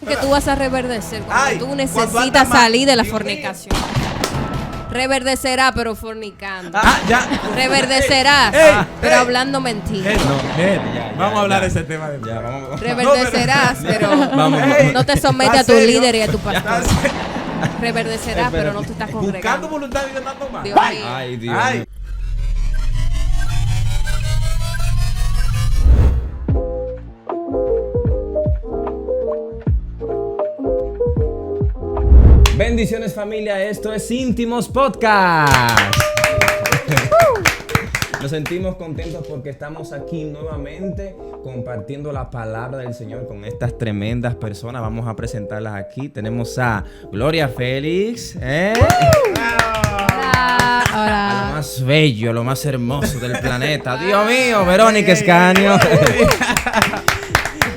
Que tú vas a reverdecer cuando Ay, tú cuando necesitas anda mal. salir de la Dios mío. fornicación. Reverdecerá, pero fornicando. Ya. Reverdecerás, Ey, pero ey. hablando mentira. Vamos a hablar de ese tema de Ya, vamos. Reverdecerás, pero Vamos. no te sometes a tu líder y a tu pastor. Reverdecerás, Espérate. pero no te estás Buscando congregando. voluntad y andando mal. Dios mío. Ay, Dios. Ay. Bendiciones, familia, esto es Íntimos Podcast. Nos sentimos contentos porque estamos aquí nuevamente compartiendo la palabra del Señor con estas tremendas personas. Vamos a presentarlas aquí. Tenemos a Gloria Félix, a lo más bello, a lo más hermoso del planeta. Dios mío, Verónica Escaño.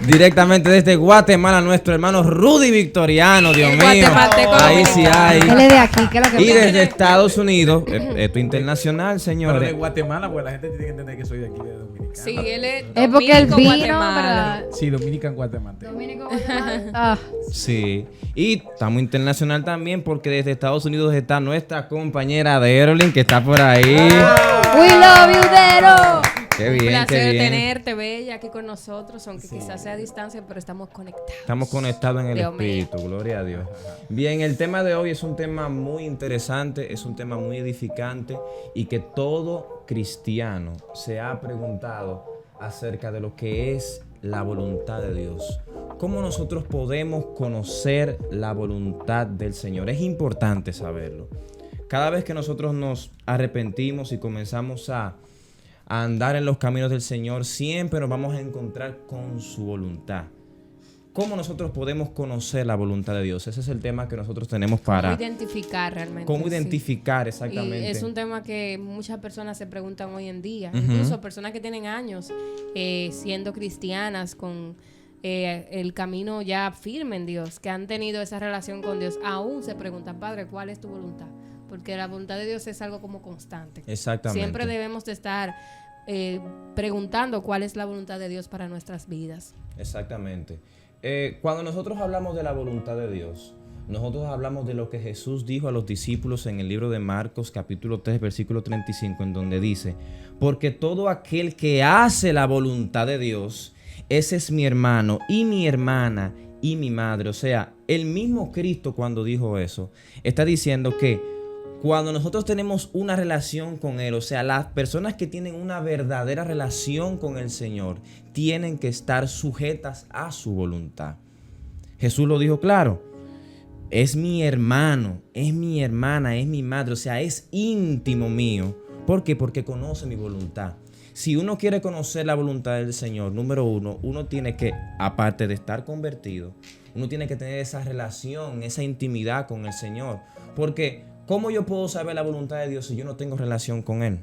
Directamente desde Guatemala, nuestro hermano Rudy Victoriano, Dios mío. Guatemalteco Ahí sí hay. Él es de aquí, ¿qué es lo que Y pasa? desde Estados Unidos, esto internacional, Pero de señores. Guatemala, pues la gente tiene que entender que soy de aquí, de Dominicana. Sí, él es Es porque él dominico, vino, Guatemala. ¿verdad? Sí, Dominican Guatemala. Dominico Guatemala. Ah, Sí. Y estamos internacional también porque desde Estados Unidos está nuestra compañera Derolyn, que está por ahí. we love you, Dero. Qué Un bien, qué placer bien. tenerte, Bella, aquí con nosotros, aunque quizás sea a distancia, pero estamos conectados. Estamos conectados en el Dios mío. espíritu, gloria a Dios. Bien, el tema de hoy es un tema muy interesante, es un tema muy edificante y que todo cristiano se ha preguntado acerca de lo que es la voluntad de Dios. ¿Cómo nosotros podemos conocer la voluntad del Señor? Es importante saberlo. Cada vez que nosotros nos arrepentimos y comenzamos a andar en los caminos del Señor, siempre nos vamos a encontrar con su voluntad. ¿Cómo nosotros podemos conocer la voluntad de Dios? Ese es el tema que nosotros tenemos para... ¿Cómo identificar realmente? ¿Cómo sí. identificar exactamente? Y es un tema que muchas personas se preguntan hoy en día. Incluso personas que tienen años siendo cristianas con el camino ya firme en Dios, que han tenido esa relación con Dios, aún se preguntan, Padre, ¿cuál es tu voluntad? Porque la voluntad de Dios es algo como constante. Exactamente. Siempre debemos de estar preguntando cuál es la voluntad de Dios para nuestras vidas. Exactamente. Cuando nosotros hablamos de la voluntad de Dios, nosotros hablamos de lo que Jesús dijo a los discípulos en el libro de Marcos, capítulo 3, versículo 35, en donde dice: porque todo aquel que hace la voluntad de Dios, ese es mi hermano y mi hermana y mi madre. O sea, el mismo Cristo, cuando dijo eso, está diciendo que cuando nosotros tenemos una relación con Él, o sea, las personas que tienen una verdadera relación con el Señor, tienen que estar sujetas a su voluntad. Jesús lo dijo claro: es mi hermano, es mi hermana, es mi madre, o sea, es íntimo mío. ¿Por qué? Porque conoce mi voluntad. Si uno quiere conocer la voluntad del Señor, número uno, uno tiene que, aparte de estar convertido, uno tiene que tener esa relación, esa intimidad con el Señor. Porque ¿cómo yo puedo saber la voluntad de Dios si yo no tengo relación con Él?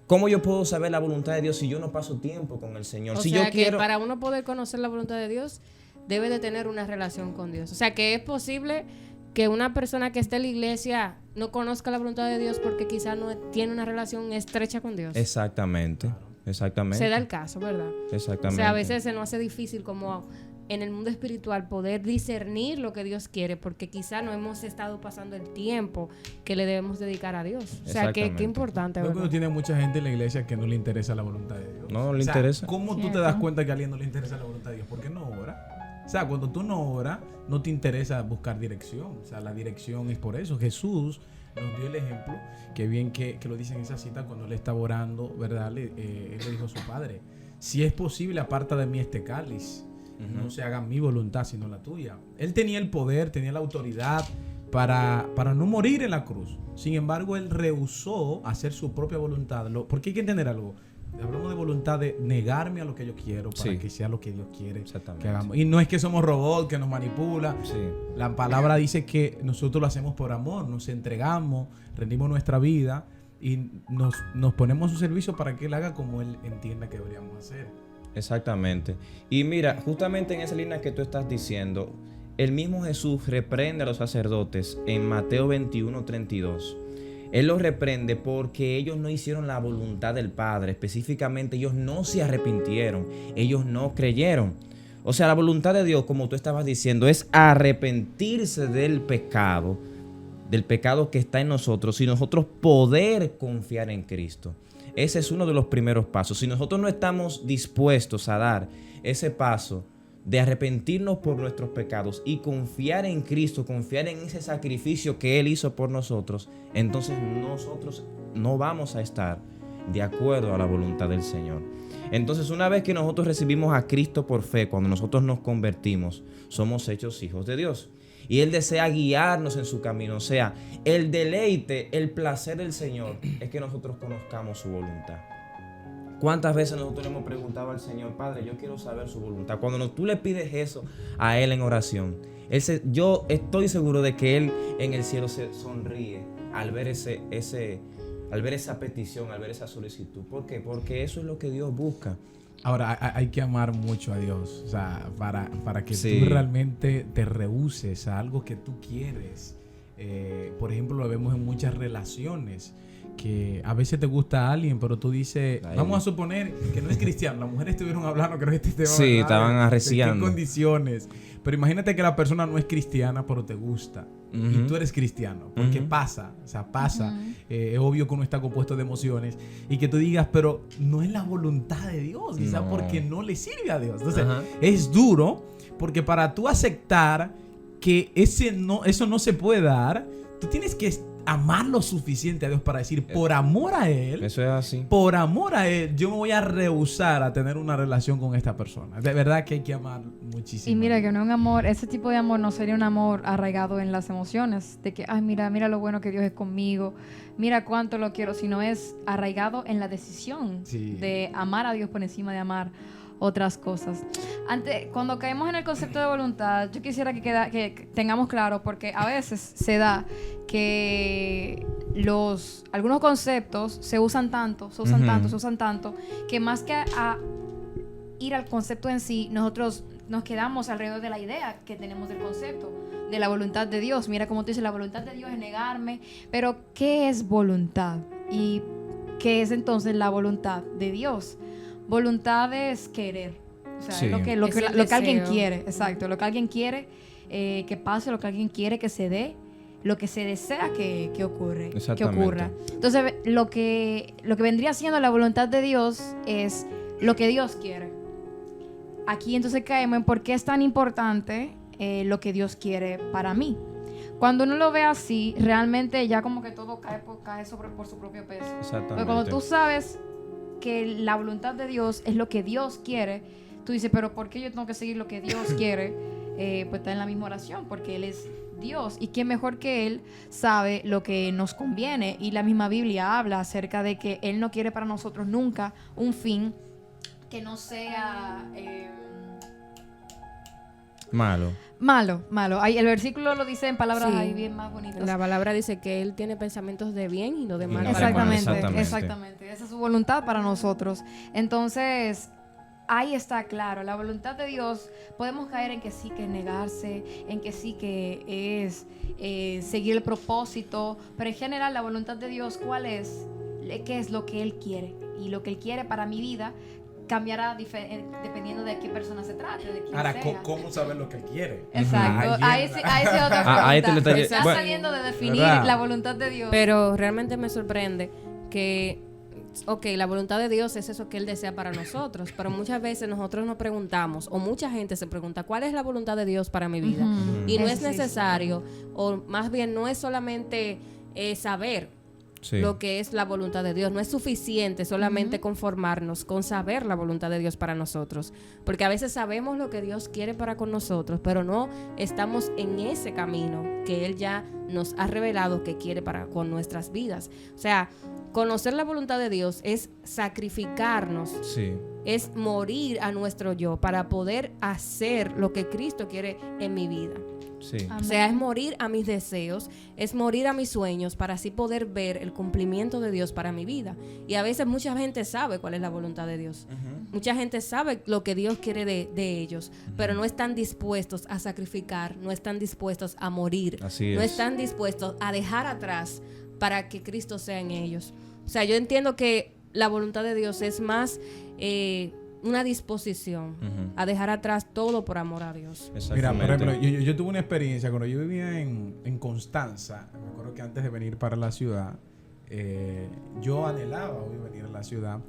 ¿Cómo yo puedo saber la voluntad de Dios si yo no paso tiempo con el Señor? O Si sea yo que quiero... para uno poder conocer la voluntad de Dios, debe de tener una relación con Dios. O sea que es posible que una persona que esté en la iglesia no conozca la voluntad de Dios porque quizás no tiene una relación estrecha con Dios. Exactamente, exactamente. Se da el caso, ¿verdad? Exactamente. O sea, a veces se nos hace difícil como en el mundo espiritual poder discernir lo que Dios quiere porque quizá no hemos estado pasando el tiempo que le debemos dedicar a Dios. O sea, qué Exactamente. importante, Creo que ¿verdad? uno tiene mucha gente en la iglesia que no le interesa la voluntad de Dios. No le O sea, interesa. ¿cómo tú te das cuenta que a alguien no le interesa la voluntad de Dios? ¿Por qué no ora? O sea, cuando tú no oras, no te interesa buscar dirección. O sea, la dirección es por eso. Jesús nos dio el ejemplo, que bien que lo dice en esa cita cuando él estaba orando, ¿verdad? Él le dijo a su padre: si es posible, aparta de mí este cáliz. No se haga mi voluntad, sino la tuya. Él tenía el poder, tenía la autoridad para no morir en la cruz. Sin embargo, él rehusó hacer su propia voluntad. Porque hay que entender algo. Hablamos de voluntad de negarme a lo que yo quiero para Sí. que sea lo que Dios quiere Exactamente. que hagamos. Y no es que somos robots que nos manipula. Sí. La palabra dice que nosotros lo hacemos por amor, nos entregamos, rendimos nuestra vida y nos ponemos a su servicio para que Él haga como Él entienda que deberíamos hacer. Exactamente. Y mira, justamente en esa línea que tú estás diciendo, el mismo Jesús reprende a los sacerdotes en Mateo 21:32. Él los reprende porque ellos no hicieron la voluntad del Padre. Específicamente, ellos no se arrepintieron. Ellos no creyeron. O sea, la voluntad de Dios, como tú estabas diciendo, es arrepentirse del pecado que está en nosotros y nosotros poder confiar en Cristo. Ese es uno de los primeros pasos. Si nosotros no estamos dispuestos a dar ese paso de arrepentirnos por nuestros pecados y confiar en Cristo, confiar en ese sacrificio que Él hizo por nosotros, entonces nosotros no vamos a estar de acuerdo a la voluntad del Señor. Entonces, una vez que nosotros recibimos a Cristo por fe, cuando nosotros nos convertimos, somos hechos hijos de Dios. Y Él desea guiarnos en su camino. O sea, el deleite, el placer del Señor es que nosotros conozcamos su voluntad. ¿Cuántas veces nosotros le hemos preguntado al Señor, Padre, yo quiero saber su voluntad? Cuando tú le pides eso a Él en oración, yo estoy seguro de que Él en el cielo se sonríe al ver al ver esa petición, al ver esa solicitud. ¿Por qué? Porque eso es lo que Dios busca. Ahora, hay que amar mucho a Dios, o sea, para que Sí. tú realmente te rehúses a algo que tú quieres. Por ejemplo, lo vemos en muchas relaciones, que a veces te gusta a alguien, pero tú dices, vamos a suponer que no es cristiano. Las mujeres estuvieron hablando, creo que este tema. Sí, estaban arreciando. ¿En qué condiciones? Pero imagínate que la persona no es cristiana, pero te gusta. Y tú eres cristiano, porque pasa. Es obvio que uno está compuesto de emociones y que tú digas, pero no es la voluntad de Dios, quizás porque no le sirve a Dios. Entonces, es duro, porque para tú aceptar que eso no se puede dar, tú tienes que amar lo suficiente a Dios para decir, por amor a Él, Eso es así. por amor a Él, yo me voy a rehusar a tener una relación con esta persona. De verdad que hay que amar muchísimo. Y mira que no es un amor, ese tipo de amor no sería un amor arraigado en las emociones, de que, ay, mira lo bueno que Dios es conmigo, mira cuánto lo quiero, sino es arraigado en la decisión de amar a Dios por encima de amar otras cosas. Cuando caemos en el concepto de voluntad, yo quisiera que tengamos claro, porque a veces se da que algunos conceptos se usan tanto, que más que a ir al concepto en sí, nosotros nos quedamos alrededor de la idea que tenemos del concepto, de la voluntad de Dios. Mira, como tú dices, la voluntad de Dios es negarme, pero ¿qué es voluntad? ¿Y qué es entonces la voluntad de Dios? Voluntad es querer. O sea, es lo que alguien quiere. Exacto. Lo que alguien quiere que pase, lo que alguien quiere que se dé, lo que se desea que ocurra. Entonces, lo que vendría siendo la voluntad de Dios es lo que Dios quiere. Aquí entonces caemos en por qué es tan importante lo que Dios quiere para mí. Cuando uno lo ve así, realmente ya como que todo cae por su propio peso. Exactamente. Porque cuando tú sabes que la voluntad de Dios es lo que Dios quiere, tú dices, pero ¿por qué yo tengo que seguir lo que Dios quiere? Pues está en la misma oración, porque Él es Dios. Y quién mejor que Él sabe lo que nos conviene. Y la misma Biblia habla acerca de que Él no quiere para nosotros nunca un fin que no sea malo. Ahí, el versículo lo dice en palabras ahí bien más bonitas. La palabra dice que Él tiene pensamientos de bien y no de mal. Exactamente. Esa es su voluntad para nosotros. Entonces, ahí está claro. La voluntad de Dios, podemos caer en que sí que es negarse, en que sí que es seguir el propósito, pero en general la voluntad de Dios, ¿cuál es? ¿Qué es lo que Él quiere? Y lo que Él quiere para mi vida cambiará dependiendo de qué persona se trate, de quién Ahora, sea. ¿cómo saber lo que él quiere? Exacto. Ahí sí otra pregunta. Ahí te lo Está saliendo de definir la voluntad de Dios. Pero realmente me sorprende que, la voluntad de Dios es eso que Él desea para nosotros, pero muchas veces nosotros nos preguntamos, o mucha gente se pregunta, ¿cuál es la voluntad de Dios para mi vida? Y no es necesario, o más bien no es solamente saber lo que es la voluntad de Dios. No es suficiente solamente conformarnos con saber la voluntad de Dios para nosotros, porque a veces sabemos lo que Dios quiere para con nosotros, pero no estamos en ese camino que Él ya nos ha revelado que quiere para con nuestras vidas. O sea, conocer la voluntad de Dios es sacrificarnos, es morir a nuestro yo para poder hacer lo que Cristo quiere en mi vida. O sea, es morir a mis deseos, es morir a mis sueños para así poder ver el cumplimiento de Dios para mi vida. Y a veces mucha gente sabe cuál es la voluntad de Dios. Mucha gente sabe lo que Dios quiere de ellos, pero no están dispuestos a sacrificar, no están dispuestos a morir, no están dispuestos a dejar atrás para que Cristo sea en ellos. O sea, yo entiendo que la voluntad de Dios es más una disposición a dejar atrás todo por amor a Dios. Mira, por ejemplo, yo tuve una experiencia cuando yo vivía en Constanza. Me acuerdo que antes de venir para la ciudad, yo anhelaba hoy venir a la ciudad.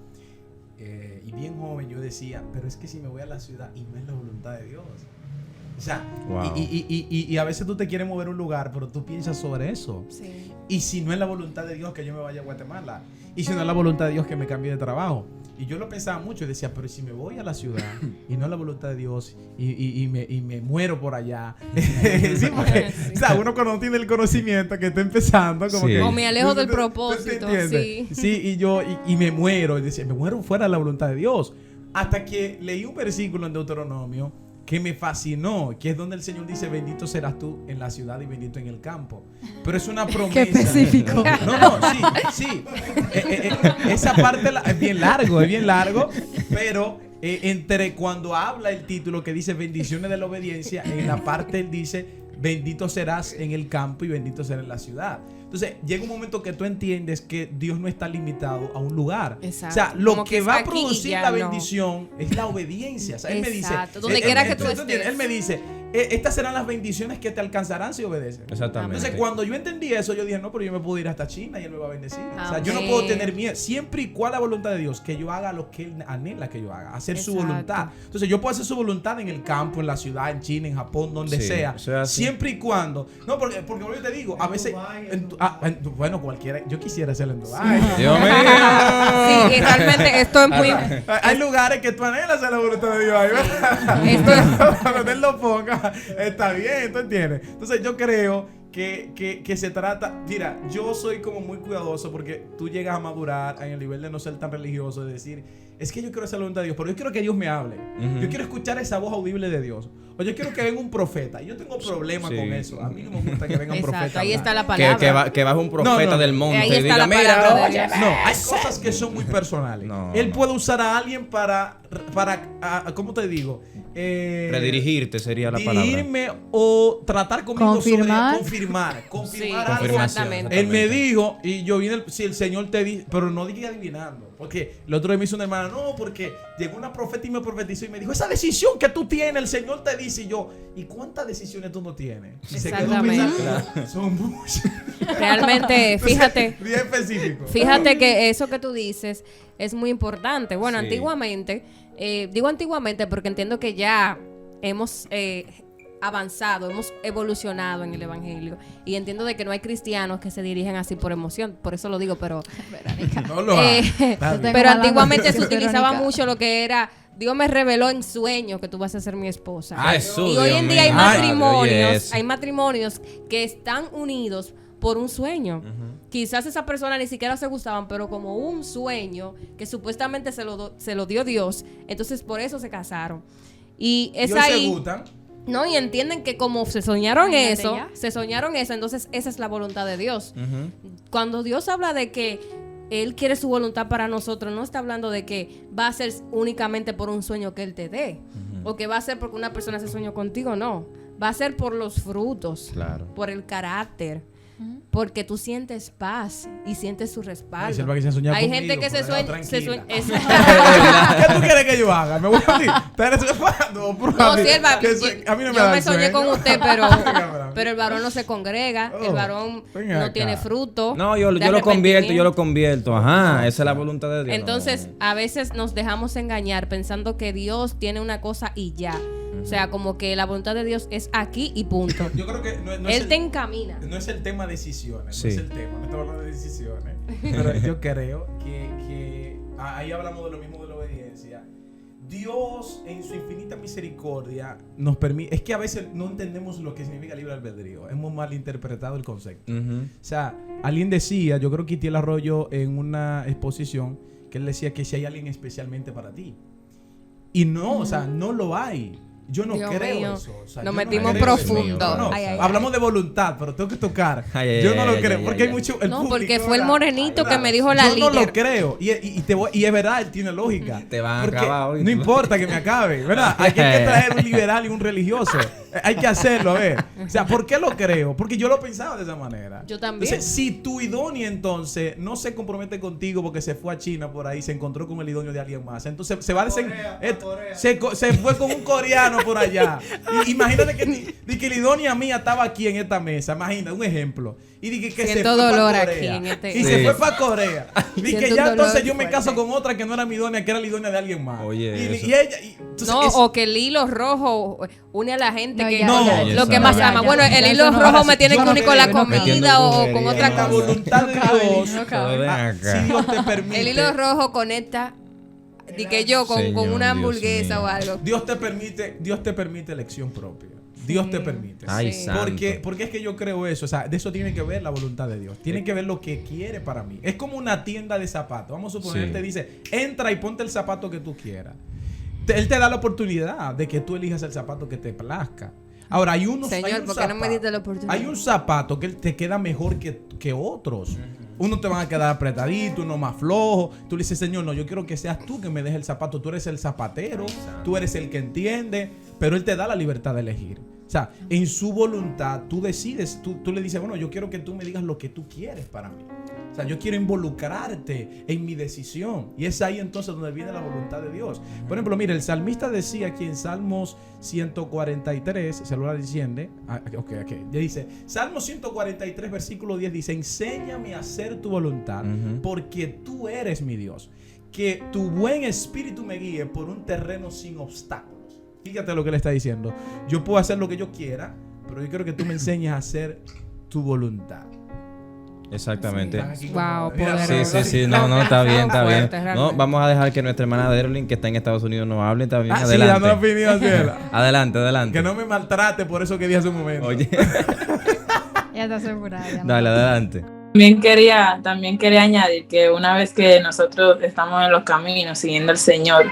Y bien joven yo decía, pero es que si me voy a la ciudad y no es la voluntad de Dios. O sea, wow. y a veces tú te quieres mover a un lugar, pero tú piensas sobre eso. Sí. Y si no es la voluntad de Dios que yo me vaya a Guatemala, y si no es la voluntad de Dios que me cambie de trabajo. Y yo lo pensaba mucho y decía, pero si me voy a la ciudad y no es la voluntad de Dios y me muero por allá. Sí, porque, sí. O sea, uno cuando no tiene el conocimiento que está empezando, como que... O me alejo del propósito, sí. Sí, y yo, y me muero. Y decía, me muero fuera de la voluntad de Dios. Hasta que leí un versículo en Deuteronomio que me fascinó, que es donde el Señor dice, bendito serás tú en la ciudad y bendito en el campo. Pero es una promesa. Qué específico. No, sí. Esa parte es bien largo, pero entre cuando habla el título que dice bendiciones de la obediencia, en la parte él dice, bendito serás en el campo y bendito serás en la ciudad. Entonces, llega un momento que tú entiendes que Dios no está limitado a un lugar. Exacto. O sea, lo que va a producir la bendición es la obediencia. O sea, él me dice, donde quiera que tú estés. Él me dice, estas serán las bendiciones que te alcanzarán si obedeces. Exactamente. Entonces, cuando yo entendí eso, yo dije, no, pero yo me puedo ir hasta China y él me va a bendecir. O sea, yo no puedo tener miedo. Siempre y cuando la voluntad de Dios, que yo haga lo que él anhela que yo haga, hacer su voluntad. Entonces, yo puedo hacer su voluntad en el campo, en la ciudad, en China, en Japón, donde sea. Siempre y cuando. No, porque yo te digo, a veces, bueno, cualquiera, yo quisiera hacerlo en Dubái. Dios mío. Sí, y realmente esto es muy... Hay lugares que tú anhelas hacer la voluntad de Dios. Cuando él lo ponga, está bien, ¿tú entiendes? Entonces yo creo que se trata... Mira, yo soy como muy cuidadoso porque tú llegas a madurar en el nivel de no ser tan religioso, de decir, es que yo quiero hacer la voluntad de Dios, pero yo quiero que Dios me hable. Yo quiero escuchar esa voz audible de Dios. O yo quiero que venga un profeta. Y yo tengo problemas con eso. A mí no me gusta que venga un profeta. Ahí está la palabra. Que baje un profeta del monte ahí y diga, mira, no, hay cosas que son muy personales. Él puede usar a alguien para ¿cómo te digo? Redirigirte sería la palabra. Dirigirme o tratar conmigo confirmar. sobre confirmar algo. Exactamente. Él me dijo, y yo vine, si el Señor te dice, pero no diga adivinando. Porque el otro día me hizo una hermana, no, porque llegó una profeta y me profetizó y me dijo, esa decisión que tú tienes, el Señor te dice. Y yo, ¿y cuántas decisiones tú no tienes? Y exactamente. Son muchas. Realmente, fíjate. Bien específico. Fíjate que eso que tú dices es muy importante. Bueno, antiguamente, digo antiguamente porque entiendo que ya hemos avanzado, hemos evolucionado en el evangelio y entiendo de que no hay cristianos que se dirigen así por emoción, por eso lo digo, pero no lo hay. Pero antiguamente se utilizaba mucho lo que era Dios me reveló en sueño que tú vas a ser mi esposa. Y hoy en día hay matrimonios que están unidos por un sueño. Quizás esa persona ni siquiera se gustaban, pero como un sueño que supuestamente se lo dio Dios, entonces por eso se casaron. Y es Dios ahí. Se gustan. No, y entienden que como se soñaron eso, entonces esa es la voluntad de Dios. Cuando Dios habla de que Él quiere su voluntad para nosotros, no está hablando de que va a ser únicamente por un sueño que Él te dé, o que va a ser porque una persona se soñó contigo, no. Va a ser por los frutos, por el carácter, porque tú sientes paz y sientes su respaldo. Hay gente que se sueña. ¿Qué tú quieres que yo haga? ¿Me voy a decir? No, sierva, yo me soñé con usted, pero el varón no se congrega, el varón no tiene fruto. No, yo lo convierto. Ajá, esa es la voluntad de Dios. Entonces, a veces nos dejamos engañar pensando que Dios tiene una cosa y ya. O sea, como que la voluntad de Dios es aquí y punto. Yo creo que Él te encamina. No es el tema de decisiones. No es el tema. No estamos hablando de decisiones. Pero yo creo que ahí hablamos de lo mismo de la obediencia. Dios, en su infinita misericordia, nos permite. Es que a veces no entendemos lo que significa libre albedrío. Hemos malinterpretado el concepto. O sea, alguien decía, yo creo que Itiel Arroyo en una exposición, que él decía que si hay alguien especialmente para ti. Y no, o sea, no lo hay. Yo no creo eso. O sea, nos metimos profundo. No. Hablamos de voluntad, pero tengo que tocar. Yo no lo creo. Porque hay mucho. No, porque fue el morenito que me dijo la líder. Yo no lo creo. Y es verdad, él tiene lógica. Te van a acabar hoy. No importa que me acabe, ¿verdad? Hay que traer un liberal y un religioso. Hay que hacerlo, a ver. O sea, ¿por qué lo creo? Porque yo lo pensaba de esa manera. Yo también. Entonces, si tu idóneo entonces no se compromete contigo porque se fue a China por ahí, se encontró con el idóneo de alguien más, entonces se va a se fue con un coreano por allá. Y imagínate que la idónea mía estaba aquí en esta mesa. Imagina, un ejemplo. Y dije que se fue para Corea. Y se fue para Corea. Y que ya entonces yo me fuerte. caso con otra que no era mi idónea, que era la idónea de alguien más. Oye, y ella... entonces, o que el hilo rojo une a la gente No, que ya, no, ya, lo que más ya, ama. ya, Bueno, ya, el ya, hilo eso no- rojo ahora me sí, tiene yo que no unir con la creo, comida o con otra en la cosa. voluntad de Dios, Pero ven acá. si Dios te permite... El hilo rojo conecta de que yo con Señor, una Dios hamburguesa mío. o algo. Dios te permite elección propia. Dios te permite. Ay, Sí. santo. Porque es que yo creo eso. O sea, de eso tiene que ver la voluntad de Dios. Tiene que ver lo que quiere para mí. Es como una tienda de zapatos. Vamos a suponer, Sí. te dice, entra y ponte el zapato que tú quieras. Él te da la oportunidad de que tú elijas el zapato que te plazca. Ahora, hay unos... Señor, hay un ¿por qué no me diste la oportunidad? Hay un zapato que te queda mejor que otros. Unos te van a quedar apretaditos, uno más flojo. Tú le dices, Señor, no, yo quiero que seas tú que me dejes el zapato. Tú eres el zapatero, tú eres el que entiende, pero Él te da la libertad de elegir. O sea, en su voluntad tú decides, tú le dices, bueno, yo quiero que tú me digas lo que tú quieres para mí. O sea, yo quiero involucrarte en mi decisión. Y es ahí entonces donde viene la voluntad de Dios. Por ejemplo, mire, el salmista decía aquí en Salmos 143, se lo diciendo, ya dice, Salmos 143, versículo 10 dice, enséñame a hacer tu voluntad, porque tú eres mi Dios. Que tu buen espíritu me guíe por un terreno sin obstáculos. Fíjate lo que le está diciendo. Yo puedo hacer lo que yo quiera, pero yo quiero que tú me enseñes a hacer tu voluntad. Exactamente. Wow, Sí, no, está bien. Fuerte, No, realmente. vamos a dejar que nuestra hermana Derlin, que está en Estados Unidos, nos hable también. Sí, Adelante. dando la opinión, Ciela. Adelante. Que no me maltrate por eso que dije hace un momento. Oye, Ya está asegurada. ya no. dale, adelante. También quería añadir que una vez que nosotros estamos en los caminos siguiendo al Señor,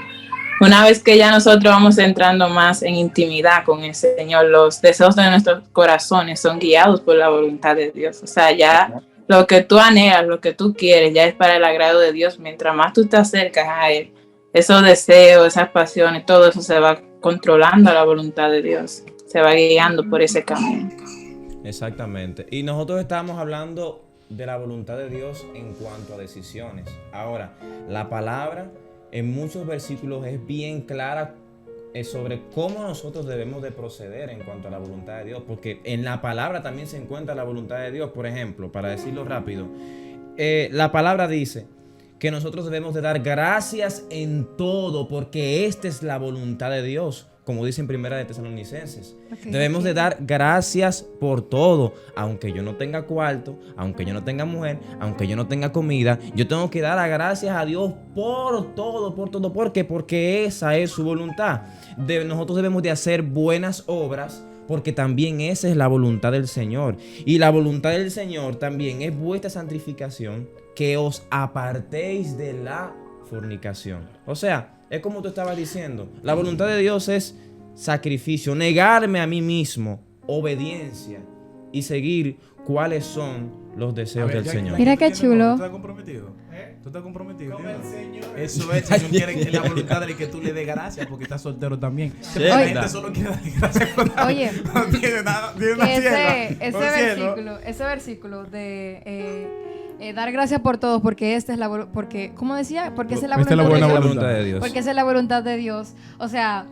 una vez que ya nosotros vamos entrando más en intimidad con el Señor, los deseos de nuestros corazones son guiados por la voluntad de Dios. O sea, ya lo que tú anhelas, lo que tú quieres, ya es para el agrado de Dios. Mientras más tú te acercas a Él, esos deseos, esas pasiones, todo eso se va controlando a la voluntad de Dios. Se va guiando por ese camino. Exactamente. Y nosotros estábamos hablando de la voluntad de Dios en cuanto a decisiones. Ahora, la palabra en muchos versículos es bien clara sobre cómo nosotros debemos de proceder en cuanto a la voluntad de Dios, porque en la palabra también se encuentra la voluntad de Dios. Por ejemplo, para decirlo rápido, la palabra dice que nosotros debemos de dar gracias en todo, porque esta es la voluntad de Dios, como dice en Primera de Tesalonicenses. Okay, Debemos de dar gracias por todo, aunque yo no tenga cuarto, aunque yo no tenga mujer, aunque yo no tenga comida, yo tengo que dar gracias a Dios por todo. ¿Por qué? Porque esa es su voluntad. Nosotros debemos de hacer buenas obras, porque también esa es la voluntad del Señor. Y la voluntad del Señor también es vuestra santificación, que os apartéis de la fornicación. O sea, es como tú estabas diciendo, la voluntad de Dios es sacrificio, negarme a mí mismo, obediencia y seguir cuáles son los deseos del Señor. Mira qué chulo. ¿Tú estás comprometido? ¿Tú estás comprometido? Con el Señor. Eso es, Señor quiere que la voluntad de que tú le des gracias porque estás soltero también. Sí, La oye, gente solo quiere dar gracias con nada. Oye, no tiene nada, tiene una que cielo. ese versículo de dar gracias por todos, porque esta es la ¿cómo decía? Porque esa es la Esta es la voluntad buena de Dios. voluntad de Dios. Porque esa es la voluntad de Dios. O sea,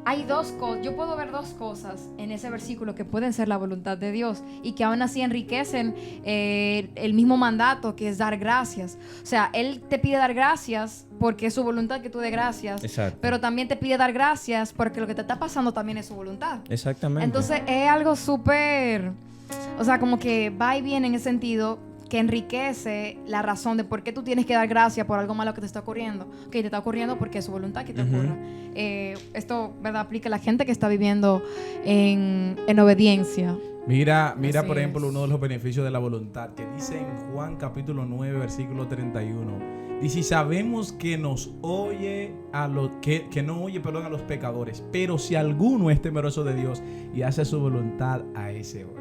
hay dos cosas, yo puedo ver dos cosas en ese versículo que pueden ser la voluntad de Dios y que aún así enriquecen el mismo mandato, que es dar gracias. O sea, Él te pide dar gracias porque es su voluntad que tú des gracias. Exacto. Pero también te pide dar gracias porque lo que te está pasando también es su voluntad. Exactamente. Entonces es algo súper, o sea, como que va y viene en ese sentido, que enriquece la razón de por qué tú tienes que dar gracias por algo malo que te está ocurriendo. Que te está ocurriendo porque es su voluntad que te ocurra. Esto, ¿verdad?, aplica a la gente que está viviendo en obediencia. Mira, Así por ejemplo, es. uno de los beneficios de la voluntad que dice en Juan capítulo 9, versículo 31. Dice, y sabemos que nos oye que no oye, perdón, a los pecadores, pero si alguno es temeroso de Dios y hace su voluntad, a ese oye.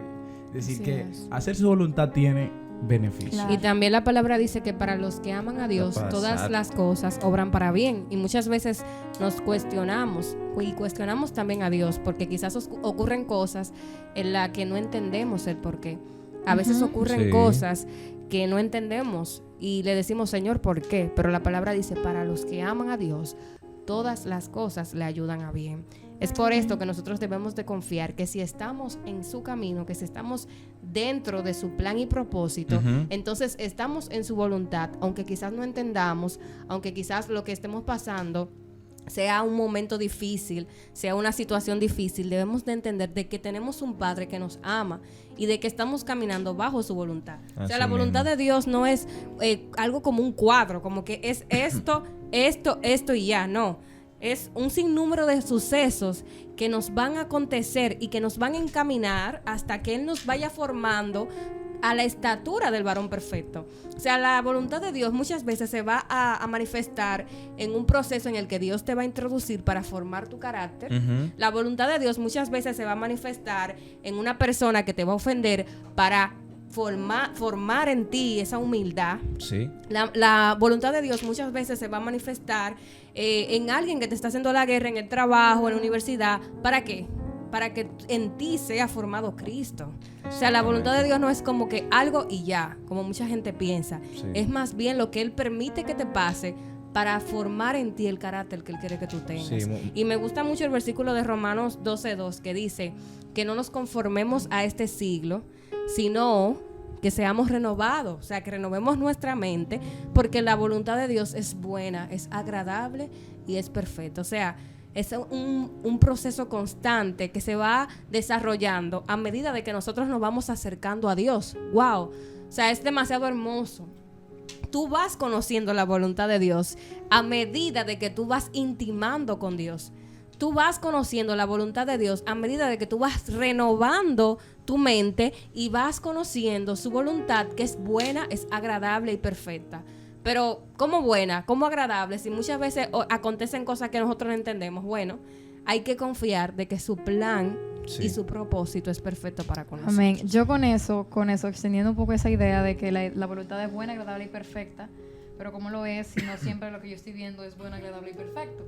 Es decir, Así que es. hacer su voluntad tiene beneficio. Claro. Y también la palabra dice que para los que aman a Dios, todas las cosas obran para bien. Y muchas veces nos cuestionamos y cuestionamos también a Dios, porque quizás ocurren cosas en las que no entendemos el porqué. A veces ocurren cosas que no entendemos y le decimos, Señor, ¿por qué? Pero la palabra dice, para los que aman a Dios, todas las cosas le ayudan a bien. Es por esto que nosotros debemos de confiar que si estamos en su camino, que si estamos dentro de su plan y propósito, entonces estamos en su voluntad, aunque quizás no entendamos, aunque quizás lo que estemos pasando sea un momento difícil, sea una situación difícil, debemos de entender de que tenemos un Padre que nos ama y de que estamos caminando bajo su voluntad. O sea, la voluntad de Dios no es algo como un cuadro, como que es esto, esto y ya, no. Es un sinnúmero de sucesos que nos van a acontecer y que nos van a encaminar hasta que Él nos vaya formando a la estatura del varón perfecto. O sea, la voluntad de Dios muchas veces se va a manifestar en un proceso en el que Dios te va a introducir para formar tu carácter. La voluntad de Dios muchas veces se va a manifestar en una persona que te va a ofender para formar en ti esa humildad. Sí. La voluntad de Dios muchas veces se va a manifestar en alguien que te está haciendo la guerra en el trabajo, en la universidad. ¿Para qué? Para que en ti sea formado Cristo. O sea, la voluntad de Dios no es como que algo y ya, como mucha gente piensa. Sí. Es más bien lo que Él permite que te pase para formar en ti el carácter que Él quiere que tú tengas. Sí. Y me gusta mucho el versículo de Romanos 12:2 que dice que no nos conformemos a este siglo, sino que seamos renovados, o sea, que renovemos nuestra mente, porque la voluntad de Dios es buena, es agradable y es perfecta. O sea, es un proceso constante que se va desarrollando a medida de que nosotros nos vamos acercando a Dios. ¡Wow! O sea, es demasiado hermoso. Tú vas conociendo la voluntad de Dios a medida de que tú vas intimando con Dios. Tú vas conociendo la voluntad de Dios a medida de que tú vas renovando tu mente y vas conociendo su voluntad, que es buena, es agradable y perfecta. Pero, ¿cómo buena? ¿Cómo agradable? Si muchas veces acontecen cosas que nosotros no entendemos, bueno, hay que confiar de que su plan y su propósito es perfecto para con nosotros. Amén. Yo con eso, extendiendo un poco esa idea de que la voluntad es buena, agradable y perfecta, pero ¿cómo lo es si no siempre lo que yo estoy viendo es bueno, agradable y perfecto?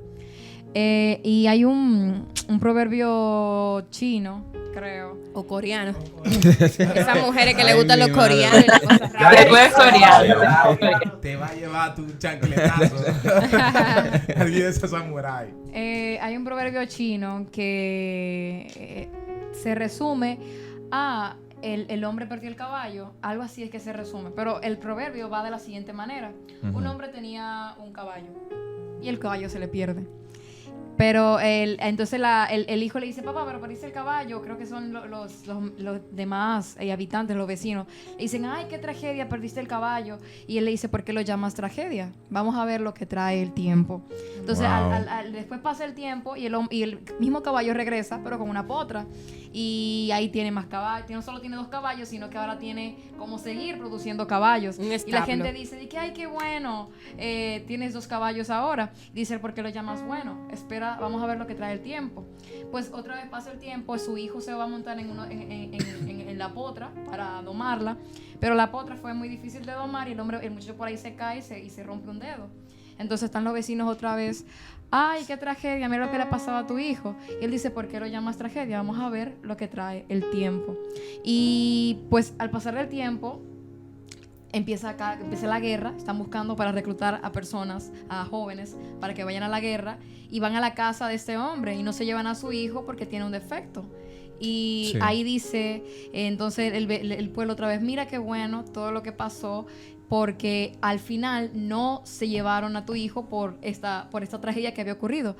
Y hay un proverbio chino, creo. O coreano. Esas mujeres que le gustan los coreanos y las cosas raras. Después coreano. Te va a llevar tu chancletazo. Alguien de ese samurái. Hay un proverbio chino que se resume a el hombre perdió el caballo, algo así es que se resume, pero el proverbio va de la siguiente manera. Un hombre tenía un caballo y el caballo se le pierde. Pero entonces el hijo le dice, papá, pero perdiste el caballo. Creo que son los demás habitantes, los vecinos. Le dicen, ay, qué tragedia, perdiste el caballo. Y él le dice, ¿por qué lo llamas tragedia? Vamos a ver lo que trae el tiempo. Entonces después pasa el tiempo y el mismo caballo regresa, pero con una potra. Y ahí tiene más caballos. No solo tiene 2 caballos, sino que ahora tiene como seguir produciendo caballos. Y la gente dice, ay, qué bueno, tienes 2 caballos ahora. Dice, ¿por qué lo llamas bueno? Espera, vamos a ver lo que trae el tiempo. Pues otra vez pasa el tiempo, su hijo se va a montar en la potra para domarla, pero la potra fue muy difícil de domar y el muchacho por ahí se cae y se rompe un dedo. Entonces están los vecinos otra vez, ay, qué tragedia, mira lo que le ha pasado a tu hijo. Y él dice, ¿por qué lo llamas tragedia? Vamos a ver lo que trae el tiempo. Y pues al pasar el tiempo empieza la guerra, están buscando para reclutar a personas, a jóvenes, para que vayan a la guerra, y van a la casa de este hombre y no se llevan a su hijo porque tiene un defecto. Y ahí dice, entonces el pueblo otra vez, mira qué bueno todo lo que pasó, porque al final no se llevaron a tu hijo por esta tragedia que había ocurrido.